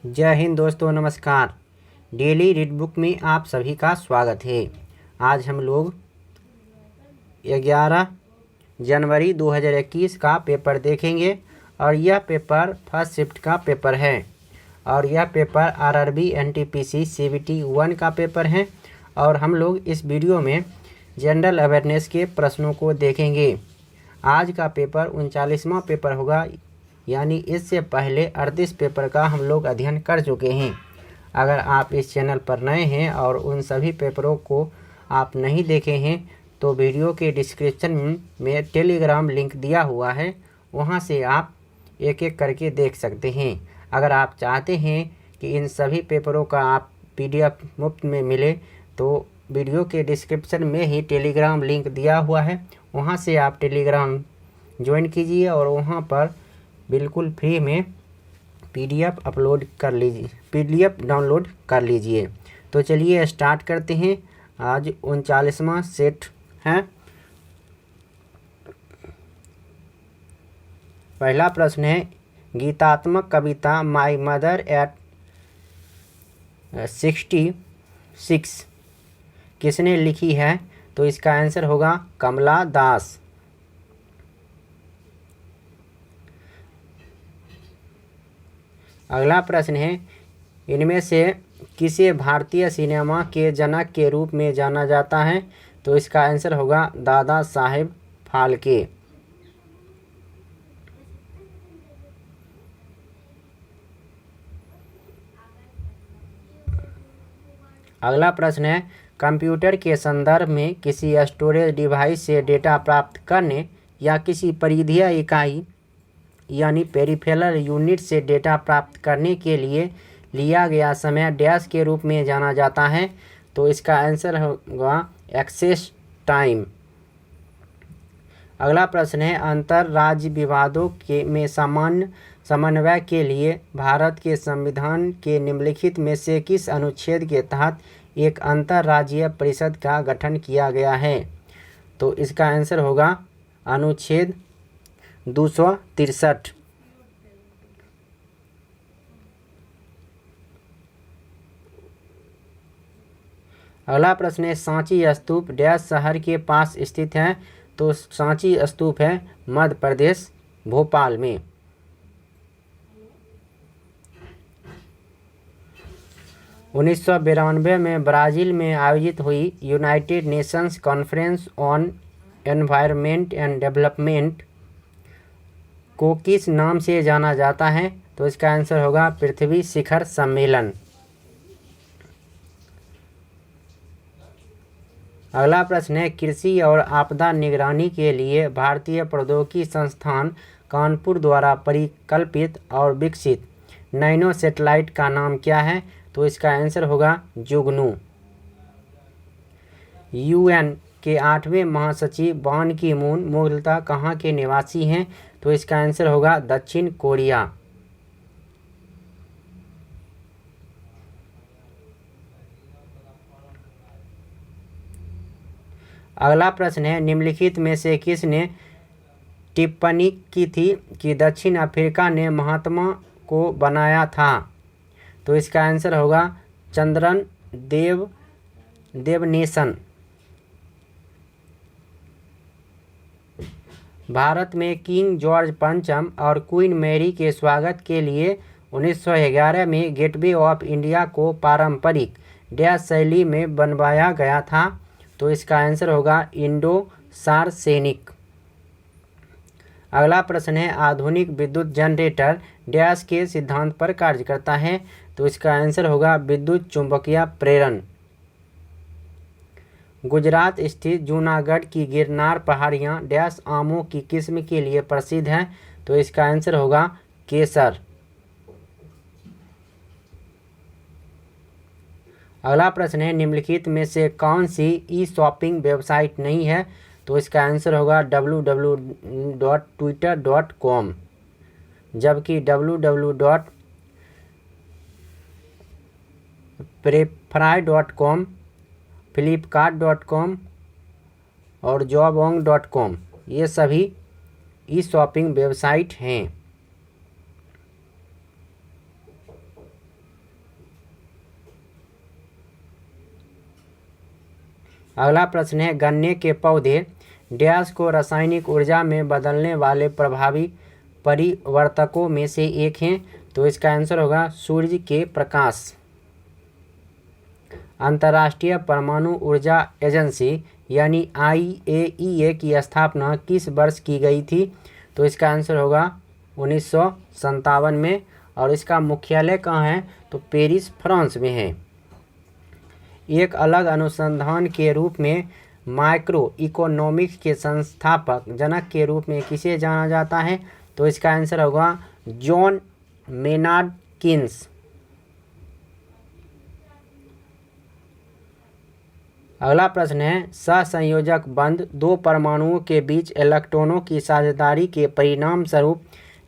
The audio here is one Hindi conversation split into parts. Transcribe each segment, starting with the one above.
जय हिंद दोस्तों, नमस्कार। डेली रीड बुक में आप सभी का स्वागत है। आज हम लोग 11 जनवरी 2021 का पेपर देखेंगे और यह पेपर फर्स्ट शिफ्ट का पेपर है और यह पेपर आरआरबी एनटीपीसी सीबीटी 1 का पेपर है। और हम लोग इस वीडियो में जनरल अवेयरनेस के प्रश्नों को देखेंगे। आज का पेपर 39वां पेपर होगा, यानी इससे पहले 38 पेपर का हम लोग अध्ययन कर चुके हैं। अगर आप इस चैनल पर नए हैं और उन सभी पेपरों को आप नहीं देखे हैं तो वीडियो के डिस्क्रिप्शन में टेलीग्राम लिंक दिया हुआ है, वहां से आप एक एक करके देख सकते हैं। अगर आप चाहते हैं कि इन सभी पेपरों का आप PDF मुफ्त में मिले तो वीडियो के डिस्क्रिप्शन में ही टेलीग्राम लिंक दिया हुआ है, वहां से आप टेलीग्राम ज्वाइन कीजिए और वहां पर बिल्कुल फ्री में PDF डाउनलोड कर लीजिए। तो चलिए स्टार्ट करते हैं। आज 39वां सेट है। पहला प्रश्न है, गीतात्मक कविता माई मदर एट 66 किसने लिखी है? तो इसका आंसर होगा कमला दास। अगला प्रश्न है, इनमें से किसे भारतीय सिनेमा के जनक के रूप में जाना जाता है? तो इसका आंसर होगा दादा साहेब फाल्के। अगला प्रश्न है, कंप्यूटर के संदर्भ में किसी स्टोरेज डिवाइस से डेटा प्राप्त करने या किसी परिधीय इकाई यानी पेरिफेरल यूनिट से डेटा प्राप्त करने के लिए लिया गया समय डैश के रूप में जाना जाता है? तो इसका आंसर होगा एक्सेस टाइम। अगला प्रश्न है, अंतर्राज्य विवादों में सामान्य समन्वय के लिए भारत के संविधान के निम्नलिखित में से किस अनुच्छेद के तहत एक अंतर्राज्यीय परिषद का गठन किया गया है? तो इसका आंसर होगा अनुच्छेद 263। अगला प्रश्न है, सांची स्तूप डैश शहर के पास स्थित है? तो सांची स्तूप है मध्य प्रदेश, भोपाल में। उन्नीस 1992 में ब्राज़ील में आयोजित हुई United Nations conference on environment and development को किस नाम से जाना जाता है? तो इसका आंसर होगा पृथ्वी शिखर सम्मेलन। अगला प्रश्न है, कृषि और आपदा निगरानी के लिए भारतीय प्रौद्योगिकी संस्थान कानपुर द्वारा परिकल्पित और विकसित नैनो सैटेलाइट का नाम क्या है? तो इसका आंसर होगा जुगनू। UN के 8वें महासचिव बान की मून मूलतः कहाँ के निवासी हैं? तो इसका आंसर होगा दक्षिण कोरिया। अगला प्रश्न है, निम्नलिखित में से किसने टिप्पणी की थी कि दक्षिण अफ्रीका ने महात्मा को बनाया था? तो इसका आंसर होगा चंद्रन देवनेशन। भारत में किंग जॉर्ज पंचम और क्वीन मैरी के स्वागत के लिए 1911 में गेटवे ऑफ इंडिया को पारंपरिक डैश शैली में बनवाया गया था? तो इसका आंसर होगा इंडो सार्सेनिक। अगला प्रश्न है, आधुनिक विद्युत जनरेटर डैश के सिद्धांत पर कार्य करता है? तो इसका आंसर होगा विद्युत चुंबकीय प्रेरण। गुजरात स्थित जूनागढ़ की गिरनार पहाड़ियाँ डैश आमों की किस्म के लिए प्रसिद्ध हैं? तो इसका आंसर होगा केसर। अगला प्रश्न है, निम्नलिखित में से कौन सी ई-शॉपिंग वेबसाइट नहीं है? तो इसका आंसर होगा www.twitter.com, जबकि www.prepfry.com, flipkart.com और jobong.com ये सभी ई-शॉपिंग वेबसाइट हैं। अगला प्रश्न है गन्ने के पौधे डैश को रासायनिक ऊर्जा में बदलने वाले प्रभावी परिवर्तकों में से एक हैं। तो इसका आंसर होगा सूर्य के प्रकाश। अंतर्राष्ट्रीय परमाणु ऊर्जा एजेंसी यानी IAEA की स्थापना किस वर्ष की गई थी? तो इसका आंसर होगा 1957 में। और इसका मुख्यालय कहाँ है? तो पेरिस फ्रांस में है। एक अलग अनुसंधान के रूप में माइक्रो इकोनॉमिक्स के संस्थापक जनक के रूप में किसे जाना जाता है? तो इसका आंसर होगा जॉन मेनार्ड कीन्स। अगला प्रश्न है सहसंयोजक बंध दो परमाणुओं के बीच इलेक्ट्रॉनों की साझेदारी के परिणाम स्वरूप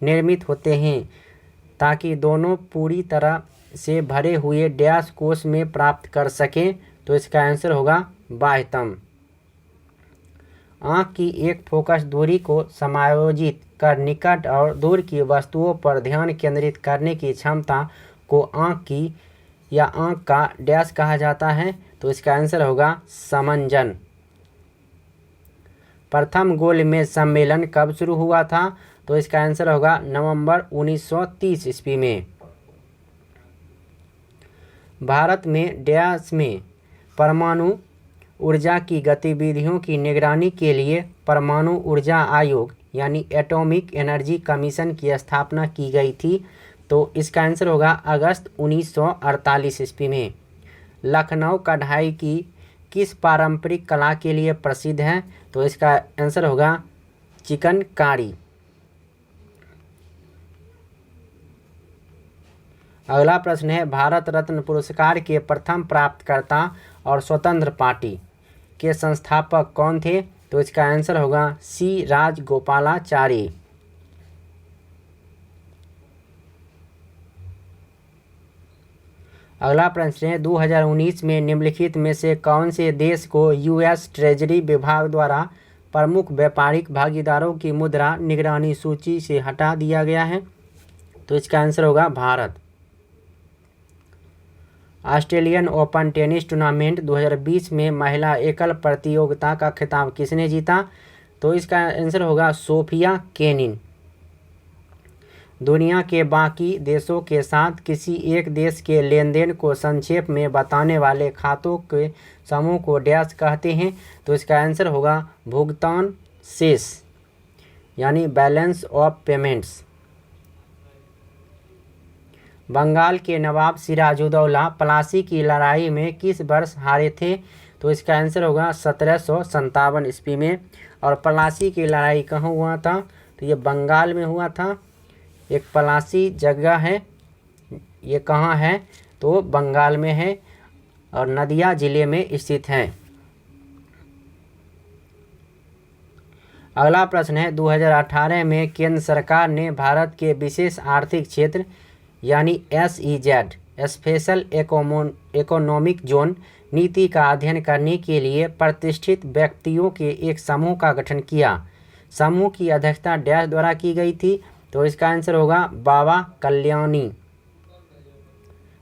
निर्मित होते हैं ताकि दोनों पूरी तरह से भरे हुए डैश कोश में प्राप्त कर सकें। तो इसका आंसर होगा बाह्यतम। आँख की एक फोकस दूरी को समायोजित कर निकट और दूर की वस्तुओं पर ध्यान केंद्रित करने की क्षमता को आँख की या आँख का डैश कहा जाता है? तो इसका आंसर होगा समंजन। प्रथम गोलमेज सम्मेलन कब शुरू हुआ था? तो इसका आंसर होगा नवंबर 1930 ईस्वी में। भारत में डैश में परमाणु ऊर्जा की गतिविधियों की निगरानी के लिए परमाणु ऊर्जा आयोग यानी एटॉमिक एनर्जी कमीशन की स्थापना की गई थी। तो इसका आंसर होगा अगस्त 1948 ईस्वी में। लखनऊ कढ़ाई की किस पारंपरिक कला के लिए प्रसिद्ध है? तो इसका आंसर होगा चिकनकारी। अगला प्रश्न है भारत रत्न पुरस्कार के प्रथम प्राप्तकर्ता और स्वतंत्र पार्टी के संस्थापक कौन थे? तो इसका आंसर होगा C राजगोपालाचारी। अगला प्रश्न है 2019 में निम्नलिखित में से कौन से देश को US ट्रेजरी विभाग द्वारा प्रमुख व्यापारिक भागीदारों की मुद्रा निगरानी सूची से हटा दिया गया है? तो इसका आंसर होगा Bharat. Australian open tennis tournament 2020 में महिला एकल प्रतियोगिता का खिताब किसने जीता? तो इसका आंसर होगा सोफिया केनिन। दुनिया के बाकी देशों के साथ किसी एक देश के लेन देन को संक्षेप में बताने वाले खातों के समूह को डैश कहते हैं? तो इसका आंसर होगा भुगतान शेष यानी बैलेंस ऑफ पेमेंट्स। बंगाल के नवाब सिराजुद्दौला प्लासी की लड़ाई में किस वर्ष हारे थे? तो इसका आंसर होगा 1757 ईस्वी में। और प्लासी की लड़ाई कहाँ हुआ था? तो ये बंगाल में हुआ था। एक प्लासी जगह है, ये कहाँ है? तो बंगाल में है और नदिया जिले में स्थित है। अगला प्रश्न है 2018 में केंद्र सरकार ने भारत के विशेष आर्थिक क्षेत्र यानी SEZ स्पेशल इकोनॉमिक जोन नीति का अध्ययन करने के लिए प्रतिष्ठित व्यक्तियों के एक समूह का गठन किया। समूह की अध्यक्षता डैश द्वारा की गई थी? तो इसका आंसर होगा बाबा कल्याणी।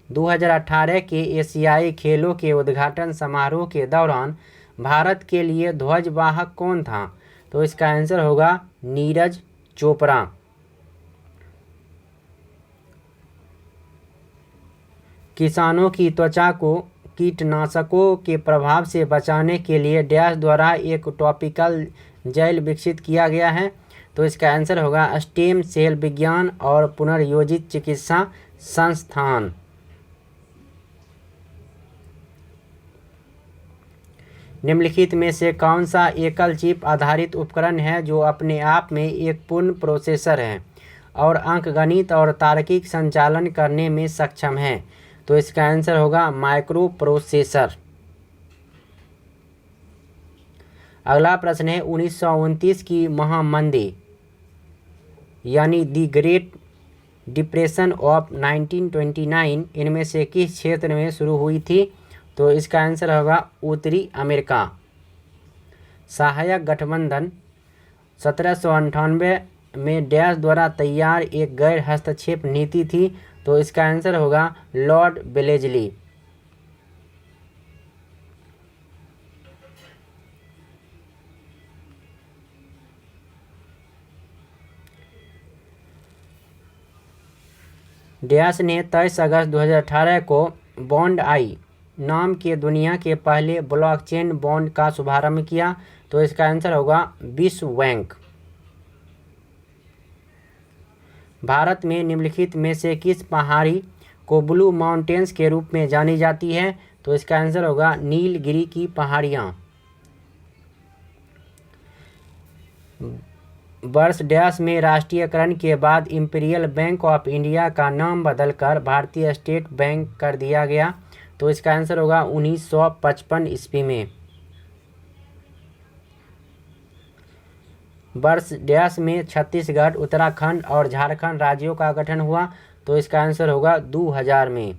2018 के एशियाई खेलों के उद्घाटन समारोह के दौरान भारत के लिए ध्वजवाहक कौन था? तो इसका आंसर होगा नीरज चोपड़ा। किसानों की त्वचा को कीटनाशकों के प्रभाव से बचाने के लिए डैश द्वारा एक टॉपिकल जेल विकसित किया गया है? तो इसका आंसर होगा स्टेम सेल विज्ञान और पुनर्योजित चिकित्सा संस्थान। निम्नलिखित में से कौन सा एकल चिप आधारित उपकरण है जो अपने आप में एक पूर्ण प्रोसेसर है और अंकगणित और तार्किक संचालन करने में सक्षम है? तो इसका आंसर होगा माइक्रो प्रोसेसर। अगला प्रश्न है 1929 की महामंदी यानी दी ग्रेट डिप्रेशन ऑफ 1929 इनमें से किस क्षेत्र में शुरू हुई थी? तो इसका आंसर होगा उत्तरी अमेरिका। सहायक गठबंधन 1798 में डैश द्वारा तैयार एक गैर हस्तक्षेप नीति थी? तो इसका आंसर होगा लॉर्ड वेलेस्ली। डैश ने 23 अगस्त 2018 को बॉन्ड आई नाम के दुनिया के पहले ब्लॉकचेन बॉन्ड का शुभारंभ किया। तो इसका आंसर होगा विश्व बैंक। भारत में निम्नलिखित में से किस पहाड़ी को ब्लू माउंटेन्स के रूप में जानी जाती है? तो इसका आंसर होगा नीलगिरी की पहाड़ियाँ। वर्ष डैश में राष्ट्रीयकरण के बाद इंपीरियल बैंक ऑफ इंडिया का नाम बदलकर भारतीय स्टेट बैंक कर दिया गया। तो इसका आंसर होगा 1955 ईस्वी में। वर्ष डैश में छत्तीसगढ़, उत्तराखंड और झारखंड राज्यों का गठन हुआ। तो इसका आंसर होगा 2000 में।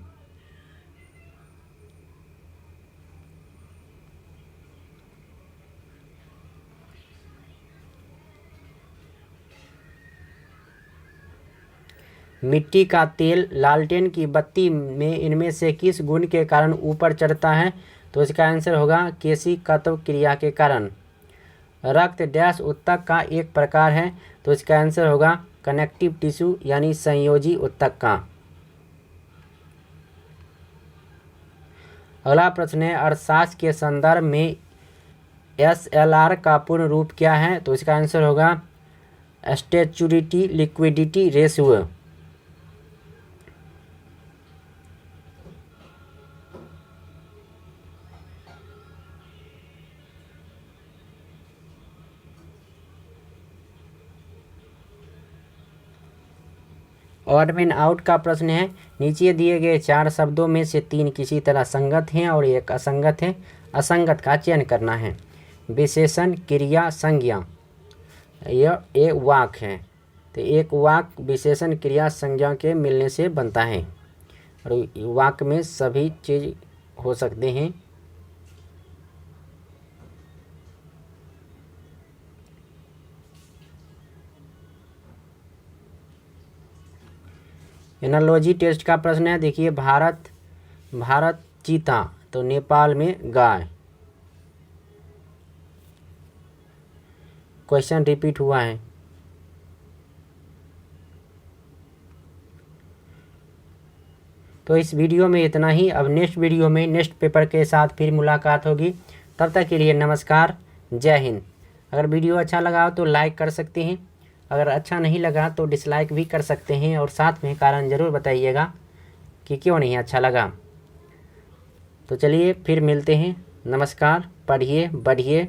मिट्टी का तेल लालटेन की बत्ती में इनमें से किस गुण के कारण ऊपर चढ़ता है? तो इसका आंसर होगा केशिकत्व क्रिया के कारण। रक्त डैश ऊतक का एक प्रकार है। तो इसका आंसर होगा कनेक्टिव टिश्यू यानी संयोजी ऊतक का। अगला प्रश्न है अर्थशास्त्र के संदर्भ में SLR का पूर्ण रूप क्या है? तो इसका आंसर होगा statutory liquidity ratio. Odd man out का प्रश्न है नीचे दिए गए 4 शब्दों में से 3 किसी तरह संगत हैं और एक असंगत है। असंगत का चयन करना है। विशेषण, क्रिया, संज्ञा। यह एक वाक्य है। तो एक वाक्य विशेषण, क्रिया, संज्ञा के मिलने से बनता है और वाक्य में सभी चीज हो सकते हैं। एनालॉजी टेस्ट का प्रश्न है देखिए भारत चीता तो नेपाल में गाय। क्वेश्चन रिपीट हुआ है। तो इस वीडियो में इतना ही। अब नेक्स्ट वीडियो में नेक्स्ट पेपर के साथ फिर मुलाकात होगी। तब तक के लिए नमस्कार, जय हिंद। अगर वीडियो अच्छा लगा तो लाइक कर सकते हैं, अगर अच्छा नहीं लगा तो डिसलाइक भी कर सकते हैं और साथ में कारण ज़रूर बताइएगा कि क्यों नहीं अच्छा लगा। तो चलिए फिर मिलते हैं। नमस्कार, पढ़िए, बढ़िए।